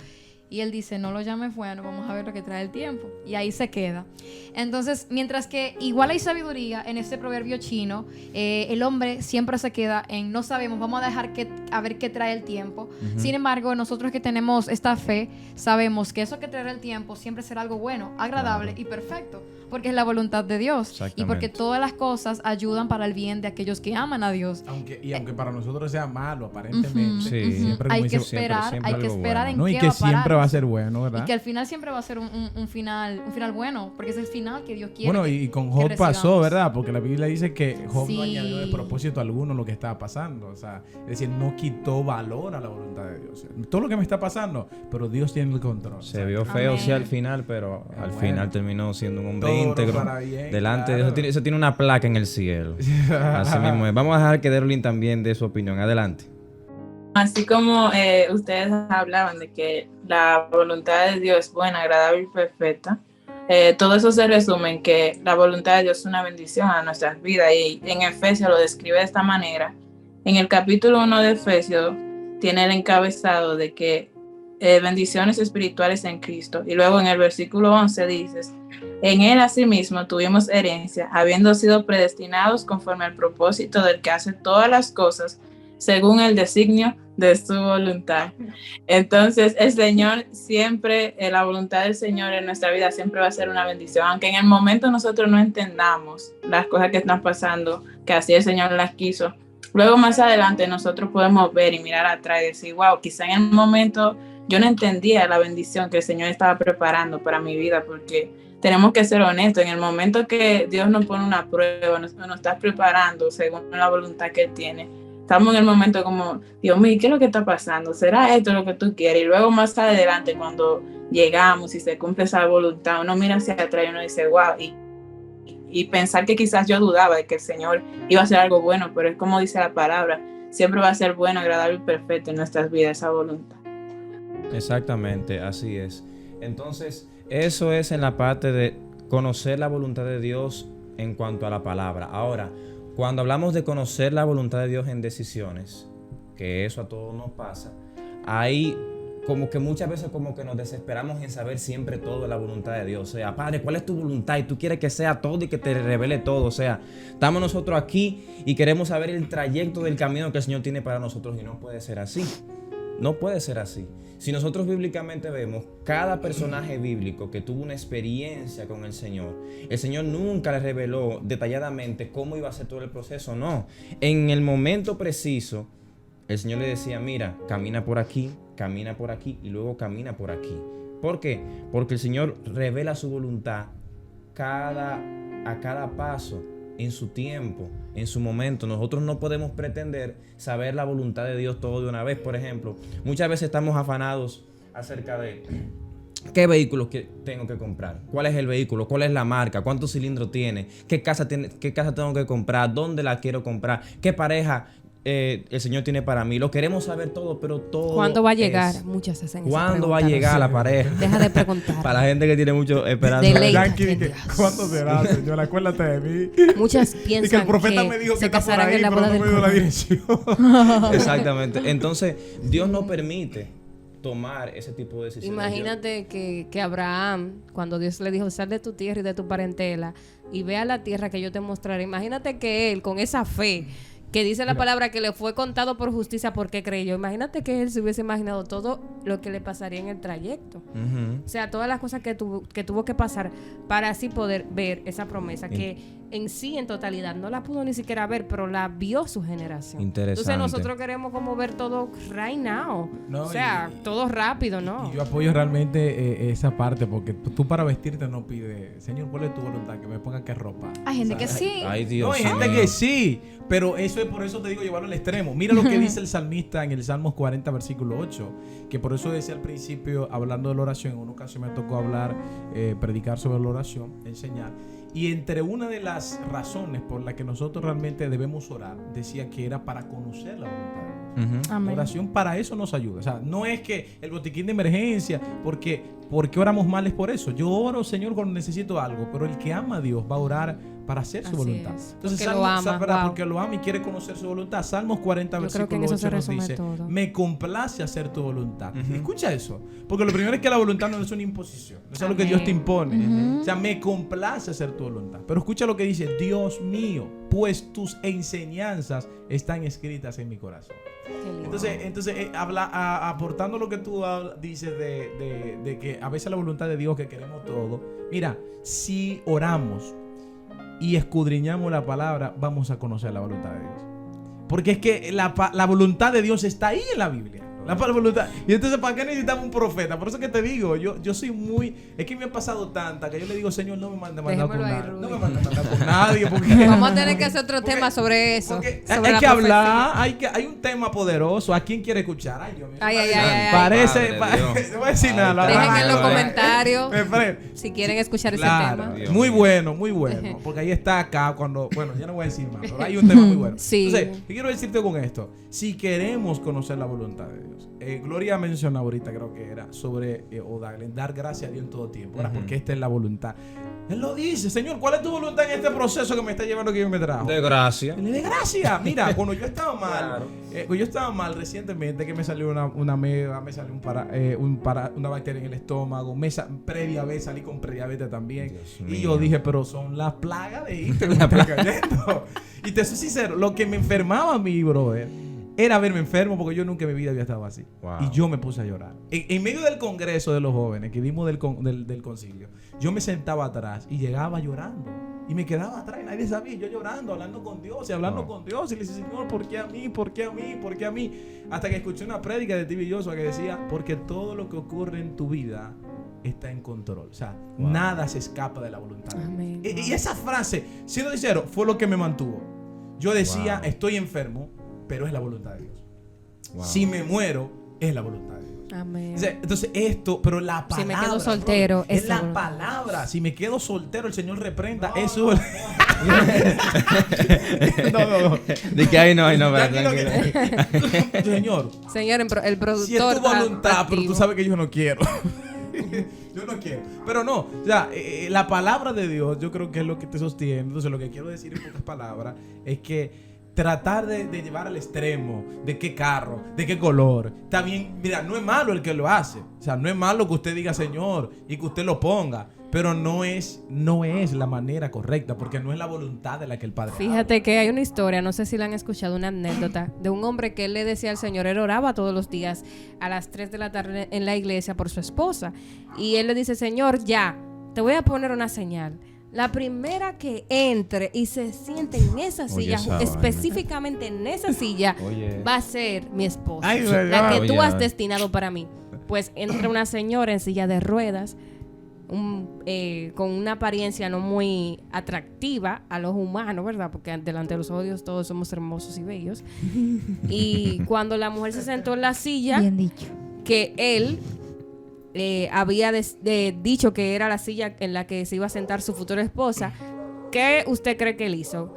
Y él dice, no lo llames bueno, vamos a ver lo que trae el tiempo. Y ahí se queda. Entonces, mientras que igual hay sabiduría en este proverbio chino, el hombre siempre se queda en no sabemos, vamos a dejar a ver qué trae el tiempo. Sin embargo, nosotros que tenemos esta fe, sabemos que eso que traerá el tiempo siempre será algo bueno, agradable y perfecto, porque es la voluntad de Dios. Y porque todas las cosas ayudan para el bien de aquellos que aman a Dios. Aunque para nosotros sea malo, aparentemente, siempre hay que esperar en qué va a parar. va a ser bueno, ¿verdad? Y que al final siempre va a ser un final bueno, porque es el final que Dios quiere. Bueno, y con Job pasó, ¿verdad? Porque la Biblia dice que Job no añadió de propósito alguno lo que estaba pasando. O sea, es decir, no quitó valor a la voluntad de Dios. Todo lo que me está pasando, pero Dios tiene el control. Se vio feo, sí, al final, pero al final terminó siendo un hombre íntegro. Delante de Dios. Eso tiene una placa en el cielo. Así mismo es. Vamos a dejar que Derlin también dé su opinión. Adelante. Así como ustedes hablaban de que la voluntad de Dios es buena, agradable y perfecta, todo eso se resume en que la voluntad de Dios es una bendición a nuestras vidas, y en Efesios lo describe de esta manera. En el capítulo 1 de Efesios tiene el encabezado de que bendiciones espirituales en Cristo, y luego en el versículo 11 dices: en él asimismo tuvimos herencia, habiendo sido predestinados conforme al propósito del que hace todas las cosas según el designio de su voluntad. Entonces, el Señor siempre, la voluntad del Señor en nuestra vida siempre va a ser una bendición, aunque en el momento nosotros no entendamos las cosas que están pasando, que así el Señor las quiso. Luego, más adelante, nosotros podemos ver y mirar atrás y decir: wow, quizá en el momento yo no entendía la bendición que el Señor estaba preparando para mi vida, porque tenemos que ser honestos. En el momento que Dios nos pone una prueba, nos está preparando según la voluntad que Él tiene, estamos en el momento como: Dios mío, ¿qué es lo que está pasando? ¿Será esto lo que tú quieres? Y luego más adelante, cuando llegamos y se cumple esa voluntad, uno mira hacia atrás y uno dice: wow, y pensar que quizás yo dudaba de que el Señor iba a hacer algo bueno, pero es como dice la palabra, siempre va a ser bueno, agradable y perfecto en nuestras vidas esa voluntad. Exactamente, así es. Entonces, eso es en la parte de conocer la voluntad de Dios en cuanto a la palabra. Ahora, cuando hablamos de conocer la voluntad de Dios en decisiones, que eso a todos nos pasa, hay como que muchas veces como que nos desesperamos en saber siempre todo de la voluntad de Dios. O sea, Padre, ¿cuál es tu voluntad? Y tú quieres que sea todo y que te revele todo. O sea, estamos nosotros aquí y queremos saber el trayecto del camino que el Señor tiene para nosotros, y no puede ser así. No puede ser así. Si nosotros bíblicamente vemos cada personaje bíblico que tuvo una experiencia con el Señor nunca le reveló detalladamente cómo iba a ser todo el proceso. No, en el momento preciso el Señor le decía: mira, camina por aquí y luego camina por aquí. ¿Por qué? Porque el Señor revela su voluntad a cada paso, en su tiempo, en su momento. Nosotros no podemos pretender saber la voluntad de Dios todo de una vez. Por ejemplo, muchas veces estamos afanados acerca de qué vehículo tengo que comprar, cuál es el vehículo, cuál es la marca, cuántos cilindros tiene, qué casa tengo que comprar, dónde la quiero comprar, qué pareja el Señor tiene para mí. Lo queremos saber todo, pero todo. ¿Cuándo va a llegar? Muchas hacen ¿Cuándo va a llegar la pareja? Deja de preguntar. Para la gente que tiene mucho esperanza. ¿Cuándo será, Señor? Acuérdate de mí. Muchas piensan que el profeta me dijo que se casarán en la boda del Cordero. La dirección. Exactamente. Entonces, Dios no permite tomar ese tipo de decisiones. Imagínate que Abraham, cuando Dios le dijo: sal de tu tierra y de tu parentela y ve a la tierra que yo te mostraré. Imagínate que él, con esa fe que dice la palabra que le fue contado por justicia porque creyó. Imagínate que él se hubiese imaginado todo lo que le pasaría en el trayecto. O sea, todas las cosas que tuvo que pasar para así poder ver esa promesa que en sí, en totalidad, no la pudo ni siquiera ver, pero la vio su generación. Interesante. Entonces nosotros queremos como ver todo right now. No, o sea, todo rápido, ¿no? Y yo apoyo realmente esa parte, porque tú para vestirte no pides: Señor, ¿cuál es tu voluntad? Que me ponga qué ropa. Hay gente que sí. Ay, Dios. No, hay gente que sí, pero eso es, por eso te digo, llevarlo al extremo. Mira lo que dice el salmista en el Salmos 40, versículo 8, que por eso decía al principio, hablando de la oración, en una ocasión me tocó hablar, predicar sobre la oración, enseñar. Y entre una de las razones por las que nosotros realmente debemos orar, decía que era para conocer la voluntad de Dios. La oración para eso nos ayuda. O sea, no es que el botiquín de emergencia, porque oramos mal es por eso. Yo oro, Señor, cuando necesito algo, pero el que ama a Dios va a orar para hacer su voluntad. Entonces, porque lo ama y quiere conocer su voluntad. Salmos 40, versículo 8 nos dice: todo. Me complace hacer tu voluntad. Escucha eso. Porque lo primero es que la voluntad no es una imposición. No es algo que Dios te impone. O sea, me complace hacer tu voluntad. Pero escucha lo que dice: Dios mío, pues tus enseñanzas están escritas en mi corazón. Entonces aportando lo que tú dices de que a veces la voluntad de Dios, que queremos todo. Mira, si oramos y escudriñamos la palabra, vamos a conocer la voluntad de Dios. Porque es que la voluntad de Dios está ahí en la Biblia. La palabra voluntad. Y entonces, ¿para qué necesitamos un profeta? Por eso que te digo, yo soy muy... Es que me ha pasado tanta que yo le digo, Señor, no me mande mandar con nadie. No me mande mandar con nadie. Porque, vamos a tener que hacer otro tema sobre eso. Sobre hay que hablar, hay un tema poderoso. ¿A quién quiere escuchar? Ay, Dios mío. Parece... No voy a decir nada. Dejen en los comentarios si quieren escuchar ese tema. Muy bueno, muy bueno. Porque ahí está acá cuando... Bueno, ya no voy a decir más, pero hay un tema muy bueno. Sí. Entonces, ¿qué quiero decirte con esto? Si queremos conocer la voluntad de Dios. Gloria menciona ahorita, creo que era, sobre dar gracias a Dios en todo tiempo. Ahora, porque esta es la voluntad. Él lo dice, Señor, ¿cuál es tu voluntad en este proceso que me está llevando que yo me trajo? De gracia. De gracia. Mira, cuando yo estaba mal, recientemente, que me salió una ameba, me salió una bacteria en el estómago, previa vez salí con prediabetes también. Y yo dije, pero son las plagas de Hitler que me están cayendo. Y te soy sincero, lo que me enfermaba a mí, brother, era verme enfermo, porque yo nunca en mi vida había estado así. Wow. Y yo me puse a llorar. En medio del congreso de los jóvenes, que dimos del concilio, yo me sentaba atrás y llegaba llorando. Y me quedaba atrás y nadie sabía. Yo llorando, hablando con Dios y hablando con Dios. Y le decía, Señor, ¿por qué a mí? ¿Por qué a mí? ¿Por qué a mí? Hasta que escuché una prédica de T.B. Joshua que decía, porque todo lo que ocurre en tu vida está en control. O sea, nada se escapa de la voluntad. Amén. Y esa frase, siendo sincero, fue lo que me mantuvo. Yo decía, estoy enfermo, pero es la voluntad de Dios. Si me muero, es la voluntad de Dios. Amén. Entonces esto, pero la palabra, si me quedo soltero, es la palabra. Si me quedo soltero, el Señor reprenda. Eso. No. De que ahí no, Señor, el productor. Si es tu voluntad, pero tú sabes que yo no quiero. Yo no quiero. Pero no, o sea, la palabra de Dios, yo creo que es lo que te sostiene. Entonces, lo que quiero decir en pocas palabras es que tratar de llevar al extremo de qué carro, de qué color. Está bien, mira, no es malo el que lo hace. O sea, no es malo que usted diga Señor y que usted lo ponga. Pero no es la manera correcta, porque no es la voluntad de la que el Padre Fíjate que hay una historia, no sé si la han escuchado, una anécdota de un hombre que él le decía al Señor, él oraba todos los días a las 3 de la tarde en la iglesia por su esposa. Y él le dice, Señor, ya, te voy a poner una señal. La primera que entre y se siente en esa silla, específicamente en esa silla, va a ser mi esposa, la que tú has destinado para mí. Pues entra una señora en silla de ruedas, con una apariencia no muy atractiva a los humanos, ¿verdad? Porque delante de los ojos de Dios todos somos hermosos y bellos. Y cuando la mujer se sentó en la silla, bien dicho, que él había dicho que era la silla en la que se iba a sentar su futura esposa, ¿qué usted cree que él hizo?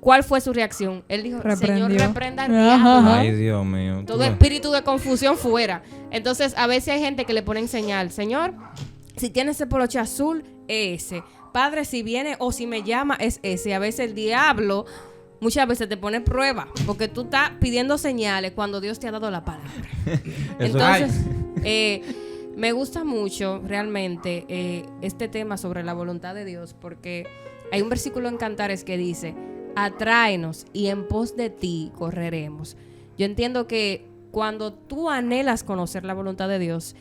¿Cuál fue su reacción? Él dijo, Señor, reprenda al diablo. Ay, Dios mío. Todo espíritu de confusión fuera. Entonces, a veces hay gente que le pone en señal, Señor, si tiene ese poloche azul, es ese. Padre, si viene o si me llama, es ese. A veces el diablo muchas veces te pone prueba, porque tú estás pidiendo señales cuando Dios te ha dado la palabra. Entonces, me gusta mucho realmente este tema sobre la voluntad de Dios, porque hay un versículo en Cantares que dice, atráenos y en pos de ti correremos. Yo entiendo que cuando tú anhelas conocer la voluntad de Dios,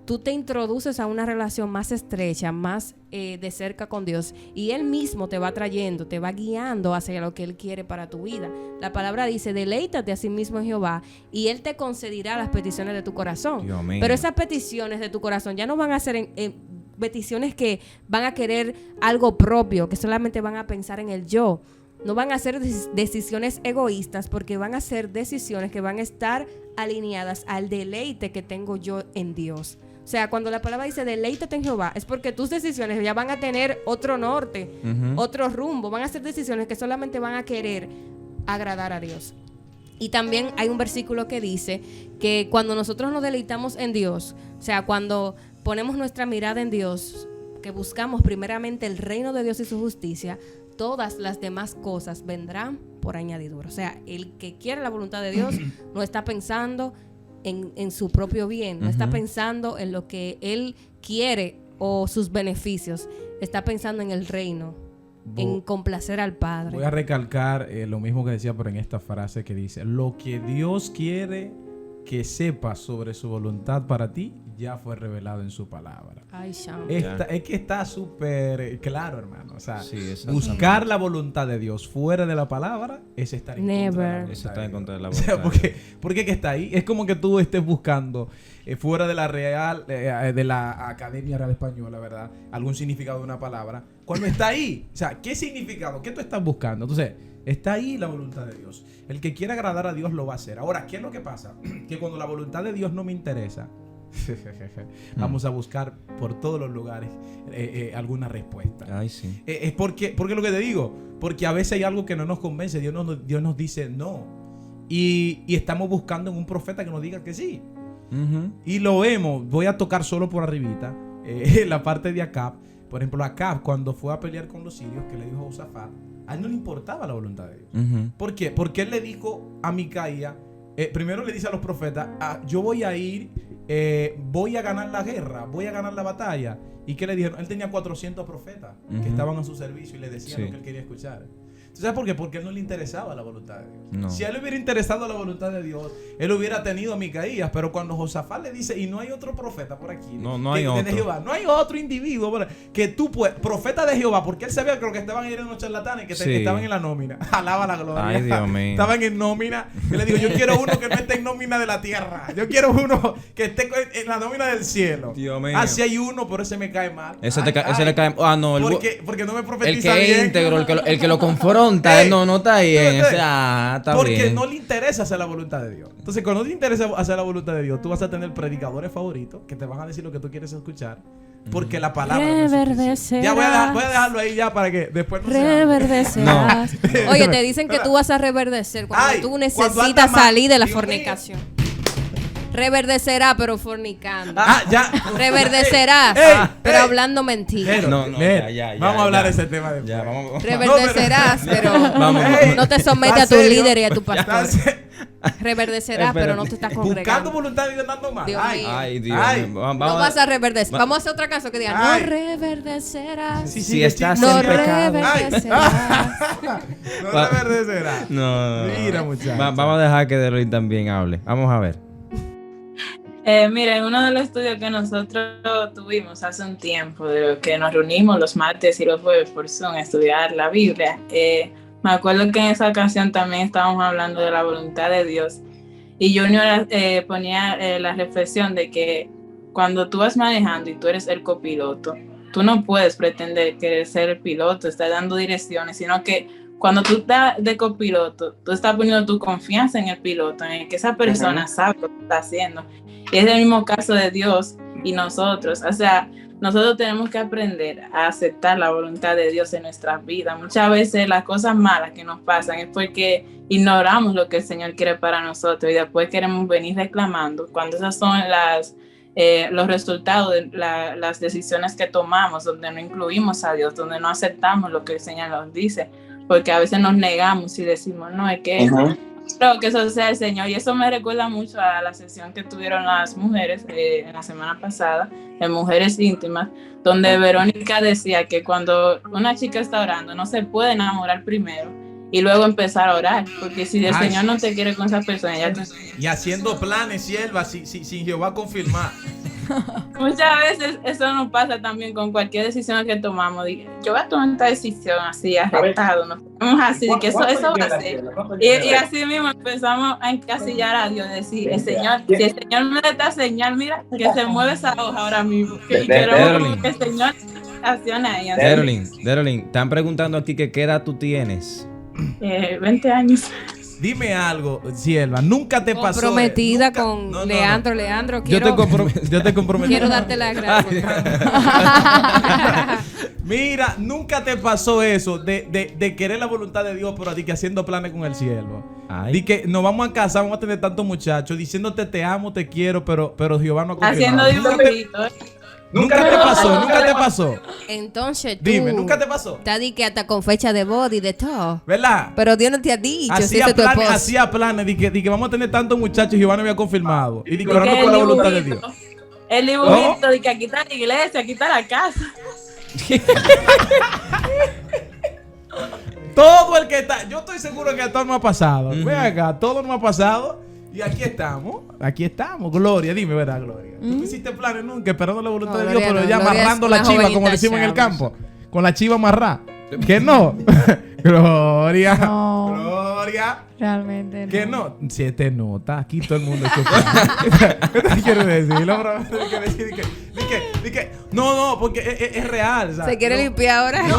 tú te introduces a una relación más estrecha, más de cerca con Dios, y Él mismo te va trayendo, te va guiando hacia lo que Él quiere para tu vida. La palabra dice, deleítate a sí mismo en Jehová y Él te concederá las peticiones de tu corazón. Pero esas peticiones de tu corazón ya no van a ser peticiones que van a querer algo propio, que solamente van a pensar en el yo. No van a ser decisiones egoístas, porque van a ser decisiones que van a estar alineadas al deleite que tengo yo en Dios. O sea, cuando la palabra dice deleítate en Jehová, es porque tus decisiones ya van a tener otro norte, otro rumbo. Van a ser decisiones que solamente van a querer agradar a Dios. Y también hay un versículo que dice que cuando nosotros nos deleitamos en Dios, o sea, cuando ponemos nuestra mirada en Dios, que buscamos primeramente el reino de Dios y su justicia, todas las demás cosas vendrán por añadidura. O sea, el que quiere la voluntad de Dios no está pensando en su propio bien, no está pensando en lo que Él quiere o sus beneficios, está pensando en el reino, en complacer al Padre. Voy a recalcar lo mismo que decía, pero en esta frase que dice, lo que Dios quiere, que sepas sobre su voluntad para ti ya fue revelado en su palabra. Ay, Es que está súper claro, hermano. O sea, Sí, buscar la voluntad de Dios fuera de la palabra es estar en contra de la voluntad Eso está de en Dios. contra de la O voluntad. sea, ¿por qué que está ahí? Es como que tú estés buscando fuera de la real, de la Academia Real Española, ¿verdad? Algún significado de una palabra. Cuando está ahí, o sea, ¿qué significado? ¿Qué tú estás buscando? Entonces, está ahí la voluntad de Dios. El que quiera agradar a Dios lo va a hacer. Ahora, ¿qué es lo que pasa? Que cuando la voluntad de Dios no me interesa, vamos a buscar por todos los lugares alguna respuesta. Ay, sí. Es porque lo que te digo, porque a veces hay algo que no nos convence. Dios nos dice no. Y estamos buscando en un profeta que nos diga que sí. Y lo vemos. Voy a tocar solo por arribita la parte de Acab. Por ejemplo, Acab, cuando fue a pelear con los sirios, que le dijo a Josafat, a él no le importaba la voluntad de Dios. ¿Por qué? Porque él le dijo a Micaía, primero le dice a los profetas, yo voy a ir, voy a ganar la guerra, voy a ganar la batalla. ¿Y qué le dijeron? Él tenía 400 profetas que estaban a su servicio y le decían lo que él quería escuchar. ¿Tú sabes por qué? Porque a él no le interesaba la voluntad de Dios. No. Si a él le hubiera interesado la voluntad de Dios, él hubiera tenido a Micaías. Pero cuando Josafat le dice, y no hay otro profeta por aquí, no hay otro. de Jehová, no hay otro individuo que tú puedes, profeta de Jehová, porque él sabía que lo que estaban ahí eran unos charlatanes que estaban en la nómina. Alaba la gloria. Ay, Dios mío. Estaban en nómina. Y le digo, yo quiero uno que no esté en nómina de la tierra. Yo quiero uno que esté en la nómina del cielo. Dios mío. Así hay uno, pero ese me cae mal. Ese le cae. Ah, no. Porque no me El profetiza que bien. es íntegro, el que lo confronta, Ey, no está bien. fíjate, Está porque bien. no le interesa hacer la voluntad de Dios. Entonces, cuando te interesa hacer la voluntad de Dios, tú vas a tener predicadores favoritos que te van a decir lo que tú quieres escuchar. Porque la palabra no es suficiente. Ya voy a dejarlo ahí ya para que después no se reverdecerás. Oye, te dicen que tú vas a reverdecer cuando tú necesitas salir de la fornicación. Reverdecerá, pero fornicando. Ya. Reverdecerás, pero hablando mentiras. Ya. Vamos a hablar de ese tema después. Ya, vamos. Reverdecerás, pero no te sometes a tu líder y a tu pastor. Reverdecerás, pero no te estás Buscando congregando. voluntad de Dios dando más. Dios mío. Ay, Dios mío. No vas a reverdecer. Vamos a hacer otra canción que diga, no reverdecerás. Si estás No en pecado. reverdecerás. No reverdecerás. No. Mira, muchachos. Vamos a dejar que Derolin también hable. Vamos a ver. Miren, uno de los estudios que nosotros tuvimos hace un tiempo, de lo que nos reunimos los martes y los jueves por Zoom a estudiar la Biblia, me acuerdo que en esa ocasión también estábamos hablando de la voluntad de Dios y Junior ponía la reflexión de que cuando tú vas manejando y tú eres el copiloto, tú no puedes pretender querer ser el piloto, estar dando direcciones, sino que cuando tú estás de copiloto, tú estás poniendo tu confianza en el piloto, en que esa persona sabe lo que está haciendo. Y es el mismo caso de Dios y nosotros. O sea, nosotros tenemos que aprender a aceptar la voluntad de Dios en nuestras vidas. Muchas veces las cosas malas que nos pasan es porque ignoramos lo que el Señor quiere para nosotros y después queremos venir reclamando. Cuando esas son los resultados de las decisiones que tomamos, donde no incluimos a Dios, donde no aceptamos lo que el Señor nos dice. Porque a veces nos negamos y decimos, no, es que creo que eso sea el Señor. Y eso me recuerda mucho a la sesión que tuvieron las mujeres en la semana pasada, en Mujeres Íntimas, donde Verónica decía que cuando una chica está orando, no se puede enamorar primero y luego empezar a orar. Porque si el Señor no te quiere con esa persona, ya te... Y haciendo planes, sierva, sin Jehová confirmar. Muchas veces eso nos pasa también con cualquier decisión que tomamos. Yo voy a tomar esta decisión así, arrestado, nos ponemos así, que eso va a ser. Y así mismo empezamos a encasillar a Dios, decir, el Señor, si el Señor me da esta señal, mira, que se mueve esa hoja ahora mismo. Y queremos que el Señor accione ahí. Derolin, están preguntando aquí que qué edad tú tienes. 20 años. Dime algo, sierva, nunca te pasó. Comprometida con Leandro. Leandro, quiero, yo te comprometí. Quiero darte las gracias. Mira, nunca te pasó eso de querer la voluntad de Dios, pero a ti que haciendo planes con el cielo. Di que nos vamos a casar, vamos a tener tantos muchachos, diciéndote te amo, te quiero, pero Jehová no ha confirmado. Haciendo dibujitos. Nunca te pasó. Entonces tú... Dime, ¿nunca te pasó? Te di que hasta con fecha de boda y de todo. ¿Verdad? Pero Dios no te ha dicho. Hacía planes de que vamos a tener tantos muchachos y Jehová no había confirmado. Y di que orando por la voluntad de Dios. El dibujito de que aquí está la iglesia, aquí está la casa. Todo el que está... Yo estoy seguro que a todos nos ha pasado. Ven acá, todo nos ha pasado. Y aquí estamos, Gloria, dime, ¿verdad, Gloria? Tú no hiciste planes nunca, esperando la voluntad de Dios, pero ya amarrando la chiva, como decimos en el campo, con la chiva amarrada. ¿Que no? Gloria. No. Gloria. Realmente no. ¿Que no? Si te nota, aquí todo el mundo escucha. ¿Qué te quiero decir? No, porque es real. ¿Sabes? ¿Se quiere limpiar ahora? No.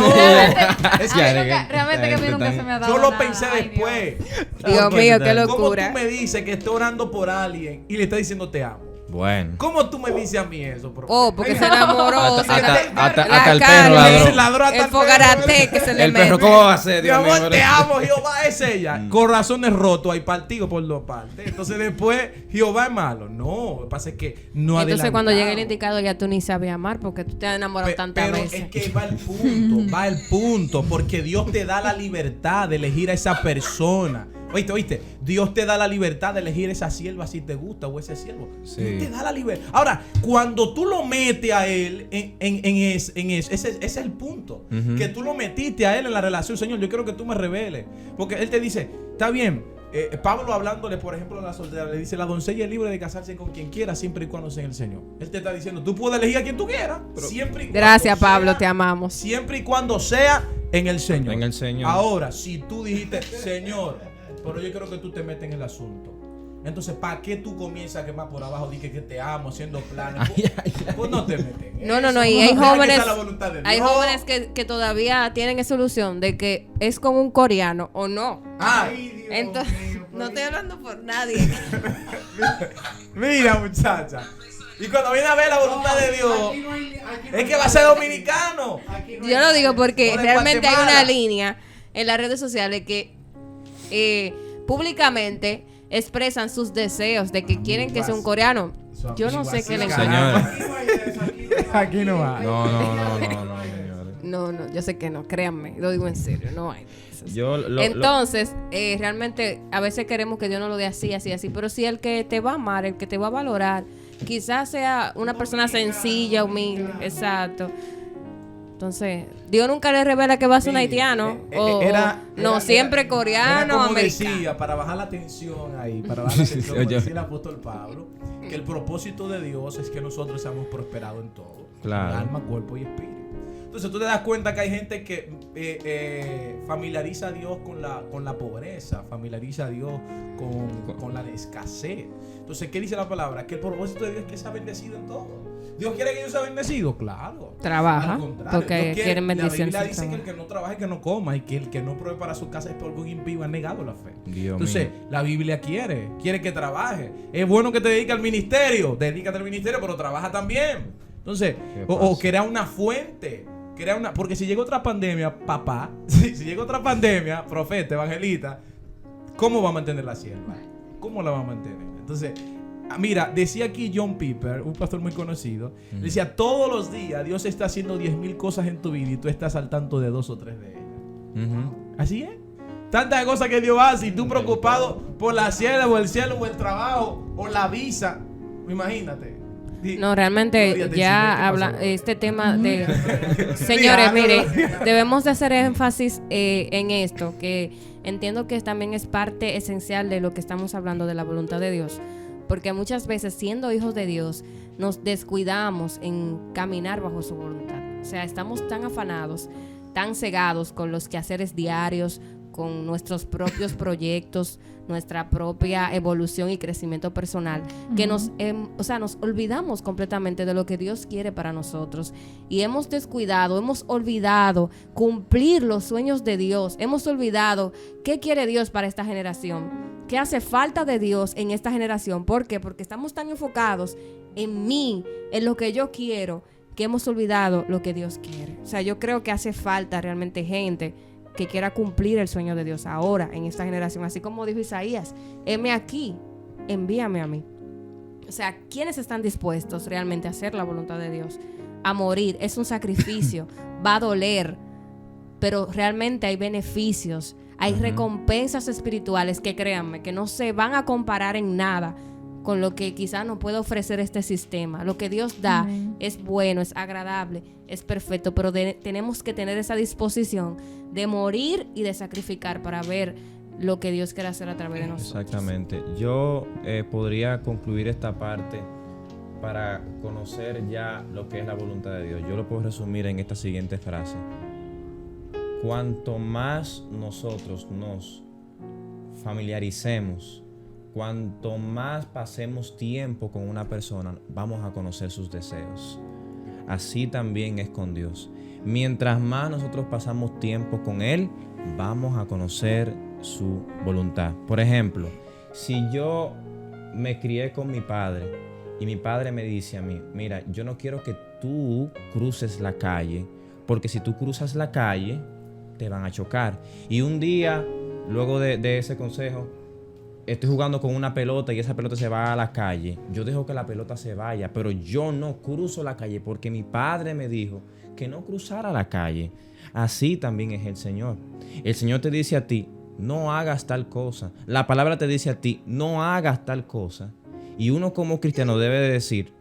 Realmente que a mí nunca se me ha dado Yo lo nada. pensé Ay, después. Dios mío, qué ¿Cómo locura. tú me dices que estoy orando por alguien y le estás diciendo te amo? Bueno. ¿Cómo tú me dices a mí eso, profe? Oh, porque se enamoró. Hasta el carne, perro ladró. El fogarate que se le El perro, mete. ¿cómo va a ser? Mi Dios mío, amor, te amo, Jehová es ella. Corazones rotos, hay partido por dos partes. Entonces después, Jehová es malo. No, lo que pasa es que no Entonces cuando adelantamos. llega el indicado ya tú ni sabes amar porque tú te has enamorado tantas Pero veces. es que va el punto, porque Dios te da la libertad de elegir a esa persona. ¿Oíste? Dios te da la libertad de elegir esa sierva si te gusta o ese siervo. Sí. Dios te da la libertad. Ahora, cuando tú lo metes a él en eso, ese es el punto. Que tú lo metiste a él en la relación. Señor, yo quiero que tú me reveles. Porque él te dice, está bien. Pablo hablándole, por ejemplo, a la soltera, le dice, la doncella es libre de casarse con quien quiera, siempre y cuando sea en el Señor. Él te está diciendo, tú puedes elegir a quien tú quieras, siempre y cuando Gracias, sea, Pablo, te amamos. siempre y cuando sea en el Señor. En el Señor. Ahora, si tú dijiste, Señor, pero yo creo que tú te metes en el asunto. Entonces, ¿para qué tú comienzas a quemar por abajo? Dije que te amo, haciendo planes. Pues no te metes en No, eso. y hay jóvenes, Está la voluntad de hay Dios. jóvenes que todavía tienen esa ilusión de que es como un coreano o no. Ay, Dios Entonces, mío, no estoy hablando por nadie. Mira, muchacha. Y cuando viene a ver la voluntad de Dios, es que va a ser dominicano. Yo lo digo porque O de realmente hay Guatemala. una línea en las redes sociales que públicamente expresan sus deseos de que quieren que sea un coreano. Yo no sé qué le encanta. Señores. Aquí no hay. No, señores. No, yo sé que no, créanme, lo digo en serio, no hay de esos. Entonces, realmente a veces queremos que Dios nos lo dé así, pero si el que te va a amar, el que te va a valorar, quizás sea una persona sencilla, humilde, exacto. Entonces, Dios nunca le revela que va a ser un haitiano siempre coreano, como americano. decía, para bajar la tensión ahí, para bajar la tensión, como decía el apóstol Pablo, que el propósito de Dios es que nosotros seamos prosperados en todo, Claro. en alma, cuerpo y espíritu. Entonces tú te das cuenta que hay gente que familiariza a Dios con la pobreza, familiariza a Dios con la escasez. Entonces, ¿qué dice la palabra? Que el propósito de Dios es que sea bendecido en todo. ¿Dios quiere que yo sea bendecido? Claro. Trabaja, Al contrario, porque Dios quieren bendición. La Biblia dice que el que no trabaje, que no coma, y que el que no provee para su casa es porque un impío ha negado la fe. Dios Entonces, mío. la Biblia quiere que trabaje. Es bueno que te dediques al ministerio, dedícate al ministerio, pero trabaja también. Entonces, o crea una fuente. Porque si llega otra pandemia, papá, si llega otra pandemia, profeta, evangelista, ¿cómo va a mantener la sierva? ¿Cómo la va a mantener? Entonces, mira, decía aquí John Piper, un pastor muy conocido, decía, todos los días Dios está haciendo 10,000 cosas en tu vida y tú estás al tanto de 2 o 3 de ellas. Así es. Tantas cosas que Dios hace y tú preocupado por la sierva o el cielo o el trabajo o la visa. Imagínate. No, realmente Gloria, ya habla este tema de... Señores, mire, debemos de hacer énfasis en esto, que entiendo que también es parte esencial de lo que estamos hablando de la voluntad de Dios, porque muchas veces siendo hijos de Dios nos descuidamos en caminar bajo su voluntad. O sea, estamos tan afanados, tan cegados con los quehaceres diarios, con nuestros propios proyectos, nuestra propia evolución y crecimiento personal, que nos olvidamos completamente de lo que Dios quiere para nosotros y hemos olvidado cumplir los sueños de Dios, hemos olvidado qué quiere Dios para esta generación, qué hace falta de Dios en esta generación. ¿Por qué? Porque estamos tan enfocados en mí, en lo que yo quiero, que hemos olvidado lo que Dios quiere. O sea, yo creo que hace falta realmente gente que quiera cumplir el sueño de Dios ahora, en esta generación. Así como dijo Isaías, heme aquí, envíame a mí. O sea, ¿quiénes están dispuestos realmente a hacer la voluntad de Dios? A morir, es un sacrificio, va a doler, pero realmente hay beneficios, hay recompensas espirituales que, créanme, que no se van a comparar en nada con lo que quizás nos puede ofrecer este sistema. Lo que Dios da es bueno, es agradable, es perfecto, pero tenemos que tener esa disposición de morir y de sacrificar para ver lo que Dios quiere hacer a través de nosotros. Exactamente. Yo podría concluir esta parte para conocer ya lo que es la voluntad de Dios. Yo lo puedo resumir en esta siguiente frase. Cuanto más nosotros nos familiaricemos, cuanto más pasemos tiempo con una persona, vamos a conocer sus deseos. Así también es con Dios. Mientras más nosotros pasamos tiempo con Él, vamos a conocer su voluntad. Por ejemplo, si yo me crié con mi padre y mi padre me dice a mí, mira, yo no quiero que tú cruces la calle, porque si tú cruzas la calle, te van a chocar. Y un día, luego de ese consejo, estoy jugando con una pelota y esa pelota se va a la calle. Yo dejo que la pelota se vaya, pero yo no cruzo la calle porque mi padre me dijo que no cruzara la calle. Así también es el Señor. El Señor te dice a ti, no hagas tal cosa. La palabra te dice a ti, no hagas tal cosa. Y uno como cristiano debe de decir,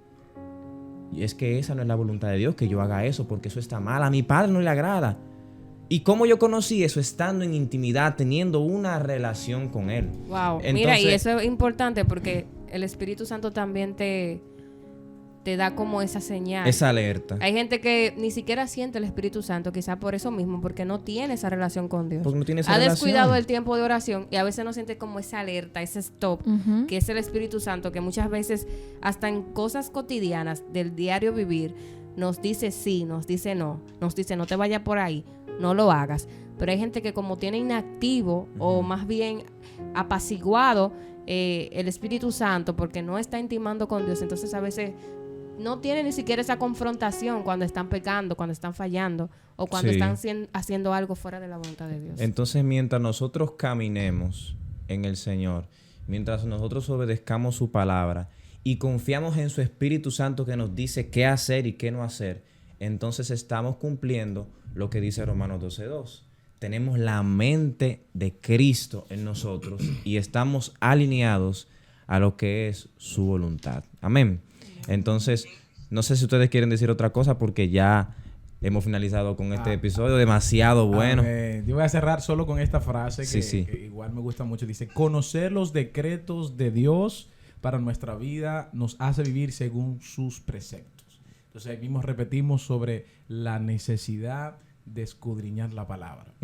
y es que esa no es la voluntad de Dios, que yo haga eso, porque eso está mal. A mi padre no le agrada. ¿Y cómo yo conocí eso? Estando en intimidad, teniendo una relación con Él. Wow. Entonces, mira, y eso es importante porque el Espíritu Santo también te da como esa señal. Esa alerta. Hay gente que ni siquiera siente el Espíritu Santo, quizás por eso mismo, porque no tiene esa relación con Dios. Porque no tiene esa ha relación. Descuidado el tiempo de oración y a veces no siente como esa alerta, ese stop, que es el Espíritu Santo, que muchas veces hasta en cosas cotidianas del diario vivir nos dice sí, nos dice no, nos dice no te vayas por ahí, no lo hagas. Pero hay gente que como tiene inactivo o más bien apaciguado el Espíritu Santo porque no está intimando con Dios, entonces a veces no tiene ni siquiera esa confrontación cuando están pecando, cuando están fallando o cuando están haciendo algo fuera de la voluntad de Dios. Entonces, mientras nosotros caminemos en el Señor, mientras nosotros obedezcamos su palabra y confiamos en su Espíritu Santo que nos dice qué hacer y qué no hacer, entonces estamos cumpliendo lo que dice Romanos 12:2. Tenemos la mente de Cristo en nosotros y estamos alineados a lo que es su voluntad. Amén. Entonces, no sé si ustedes quieren decir otra cosa porque ya hemos finalizado con este episodio demasiado bueno. Yo voy a cerrar solo con esta frase que igual me gusta mucho. Dice, conocer los decretos de Dios para nuestra vida nos hace vivir según sus preceptos. Entonces, ahí mismo repetimos sobre la necesidad de escudriñar la palabra.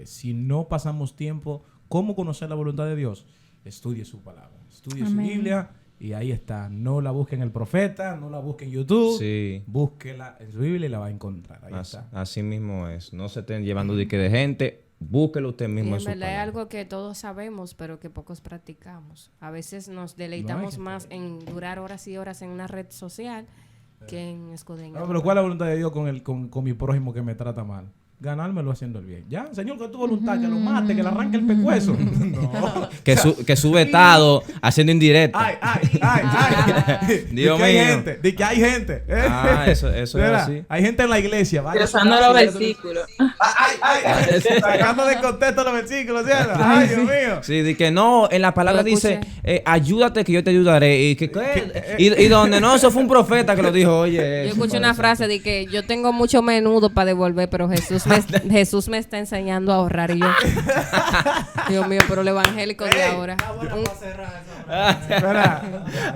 Si no pasamos tiempo, ¿cómo conocer la voluntad de Dios? Estudie su palabra, estudie su Biblia. Y ahí está. No la busque en el profeta, no la busque en YouTube. Sí. Búsquela en su Biblia y la va a encontrar. Ahí está. Así mismo es. No se estén llevando de gente. Búsquelo usted mismo en su palabra. Es algo que todos sabemos, pero que pocos practicamos. A veces nos deleitamos más en durar horas y horas en una red social que en escudriñar. No, pero ¿cuál es la voluntad de Dios con mi prójimo que me trata mal? Ganármelo haciendo el bien. Ya, Señor, que es tu voluntad, que lo mate, que le arranque el pecueso. No. Que sube vetado haciendo indirecta. Ay. Dios mío. Hay gente. Eso es así. Hay gente en la iglesia. Cruzando los versículos. Sacando de contexto los versículos, ¿cierto? Ay, Dios mío. Sí, de que no, en la palabra dice, ayúdate que yo te ayudaré. Y donde no, eso fue un profeta que lo dijo, oye. Yo escuché una frase de que yo tengo mucho menudo para devolver, pero Jesús me está enseñando a ahorrar. Y yo, Dios mío, pero el evangélico de ahora.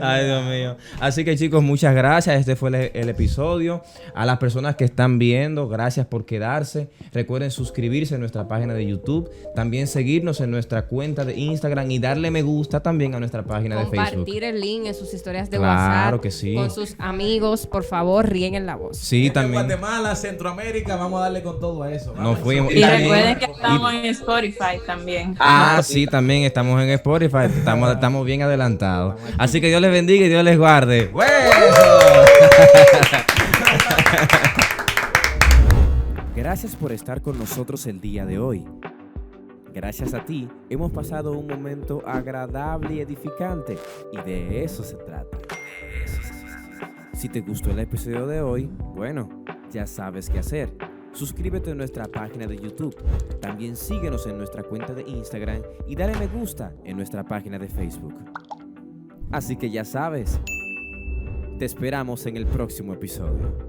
Ay, Dios mío. Así que, chicos, muchas gracias. Este fue el episodio. A las personas que están viendo, gracias por quedarse. Recuerden suscribirse a nuestra página de YouTube. También seguirnos en nuestra cuenta de Instagram y darle me gusta también a nuestra página de Facebook. Compartir el link en sus historias de WhatsApp. Claro que sí. Con sus amigos, por favor, rieguen la voz. Sí, también. Guatemala, Centroamérica, vamos a darle con todo eso. Nos fuimos. Y recuerden que estamos en Spotify también. Sí, también estamos en Spotify. Estamos bien adelantados. Así que Dios les bendiga y Dios les guarde. Gracias por estar con nosotros el día de hoy. Gracias a ti, hemos pasado un momento agradable y edificante. Y de eso se trata. Si te gustó el episodio de hoy, bueno, ya sabes qué hacer. Suscríbete a nuestra página de YouTube. También síguenos en nuestra cuenta de Instagram y dale me gusta en nuestra página de Facebook. Así que ya sabes, te esperamos en el próximo episodio.